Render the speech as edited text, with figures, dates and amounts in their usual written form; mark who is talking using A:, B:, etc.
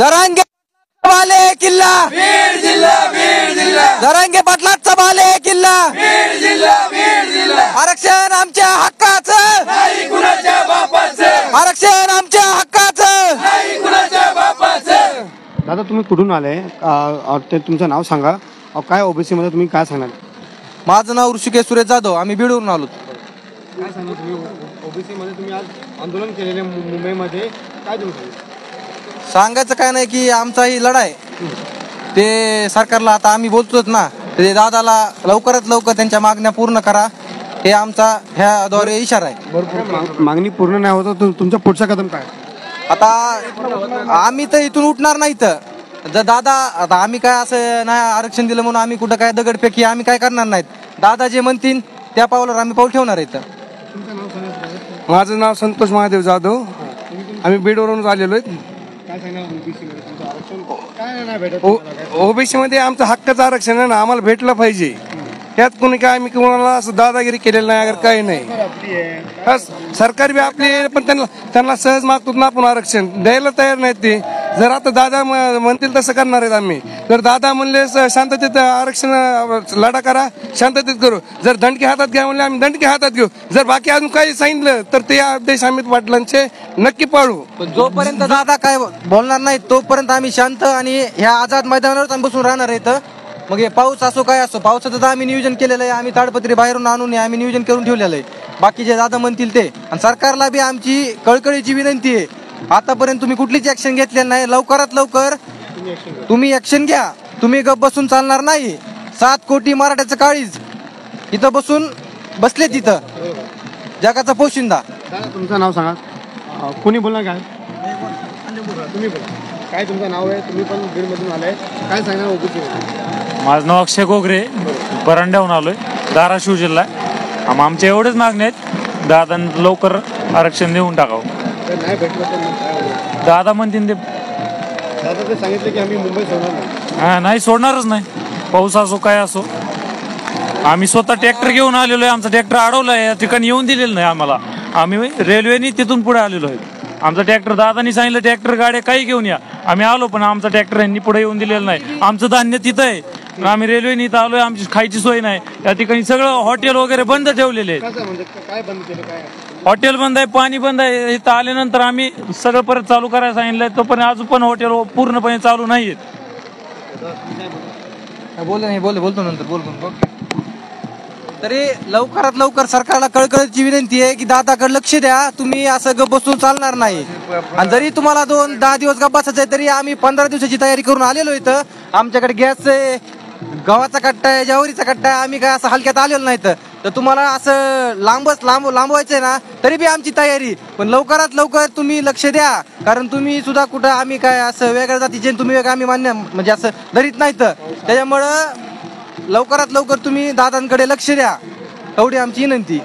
A: जरांगे बाले किल्ला
B: बीड जिल्हा
A: जरांगे पाटलांचा बाले किल्ला
B: बीड जिल्हा
A: आरक्षण आमच्या हक्काचं
B: नाही कुणाच्या बापाचं
A: आरक्षण आमच्या हक्काचं
B: नाही कुणाच्या बापाचं।
C: दादा तुम्ही कुठून आले ते तुमचं नाव सांगा काय ओबीसी मध्ये तुम्ही काय सांगणार?
A: माझं नाव ऋषिकेश सुरेश जाधव आम्ही बीडवरून आलो।
C: काय सांगा तुम्ही ओबीसी मध्ये तुम्ही आज आंदोलन केलेले मुंबईमध्ये काय तुम्ही
A: सांगायचं काय नाही की आमचा ही लढाई ते सरकारला आता आम्ही बोलतोच ना ते दादाला लवकरात लवकर त्यांच्या मागण्या पूर्ण करा हे आमचा ह्याद्वारे इशारा आहे।
C: भरपूर मागणी पूर्ण नाही होत तुमचा पुढचा कदम काय?
A: आता आम्ही तर इथून उठणार नाही तर जर दादा आता आम्ही काय असं नाही आरक्षण दिलं म्हणून आम्ही कुठं काय दगडफेकी आम्ही काय करणार नाहीत। दादा जे म्हणतील त्या पावलावर आम्ही पाऊल ठेवणार आहेत।
D: माझं नाव संतोष महादेव जाधव आम्ही बीडवरून आलेलो आहे। ओबीसी मध्ये आमचं हक्काचं आरक्षण आहे ना आम्हाला भेटलं पाहिजे त्यात कोणी काय आम्ही कोणाला असं दादागिरी केलेलं नाही अगर काही नाही सरकार बी आपली पण त्यांना सहज मागतो ना आपण आरक्षण द्यायला तयार नाहीत ते जर आता दादा म्हणतील तसं करणार आहेत आम्ही जर दादा म्हणले शांततेत आरक्षण लढा करा शांततेत करू जर दंडके हातात घ्या म्हणले आम्ही दंडके हातात घेऊ जर बाकी अजून काही सांगितलं तर ते आदेश अमित पाटलांचे नक्की पाळू।
A: जोपर्यंत दादा काय बोलणार नाही तोपर्यंत आम्ही शांत आणि ह्या आझाद मैदानावर बसून राहणार आहेत। मग हे पाऊस असो काय असो पावसाचं तर आम्ही नियोजन केलेलं आहे आम्ही ताडपत्री बाहेरून आणून आम्ही नियोजन करून ठेवलेलं आहे बाकीचे दादा म्हणतील ते आणि सरकारला बी आमची कळकळीची विनंती आहे आतापर्यंत तुम्ही कुठलीच ऍक्शन घेतलेली नाही लवकरात लवकर तुम्ही ऍक्शन घ्या तुम्ही गप बसून चालणार नाही 7 कोटी मराठ्याचं काळीज इथं बसून बसले तिथं जगाचा पोशिंदा।
C: तुमचं नाव सांगा कोणी बोलणार काय तुम्ही बोला काय तुमचं नाव आहे तुम्ही पण बीडमधून आलाय काय सांगणार ओबीसी?
E: माझं नाव अक्षय गोगरे परांड्याहून आलोय धाराशिव जिल्हा आमच्या एवढेच मागणी आहेत दादा लवकर आरक्षण देऊन टाकावं।
C: नाही भेटलं तर
E: दादा म्हणतील ते
C: दादा ते सांगितले की आम्ही मुंबई सोडणार
E: नाही सोडणारच नाही पाऊस असो काय असो आम्ही स्वतः ट्रॅक्टर घेऊन आलेलो आहे आमचा ट्रॅक्टर अडवलाय या ठिकाणी येऊन दिलेलं नाही आम्हाला आम्ही रेल्वेने तिथून पुढे आलेलो आहे आमचा ट्रॅक्टर दादानी सांगितलं ट्रॅक्टर गाड्या काही घेऊन या आम्ही आलो पण आमचा ट्रॅक्टर यांनी पुढे येऊन दिलेलं नाही आमचं धान्य तिथं आहे आम्ही रेल्वेने इथं आलोय आमची खायची सोय नाही त्या ठिकाणी सगळं हॉटेल वगैरे बंद ठेवलेले आहेत
C: काय बंद केलं काय
E: हॉटेल बंद आहे पाणी बंद आहे इथं आल्यानंतर आम्ही सगळं परत चालू करायला सांगितलंय तो पण अजून पण हॉटेल पूर्णपणे चालू नाहीयेत।
A: बोलतो नंतर बोलतो तरी लवकरात लवकर सरकारला कळकळीची विनंती आहे की दादाकडे लक्ष द्या तुम्ही असं गप बसून चालणार नाही आणि जरी तुम्हाला 2-10 दिवस गप बसायचं आहे तरी आम्ही 15 दिवसाची तयारी करून आलेलो इथं आमच्याकडे गॅस आहे गव्हाचा कट्टा आहे ज्वारीचा कट्टा आहे आम्ही काय असं हलक्यात आलेलो नाही तर तुम्हाला असं लांबवायचंय ना तरी बी आमची तयारी पण लवकरात लवकर तुम्ही लक्ष द्या कारण तुम्ही सुद्धा कुठं आम्ही काय असं वेगळ्या जातीचे तुम्ही वेगळं आम्ही मान्य म्हणजे असं धरीत नाही तर त्याच्यामुळं लवकरात लवकर तुम्ही दादांकडे लक्ष द्या एवढी आमची विनंती।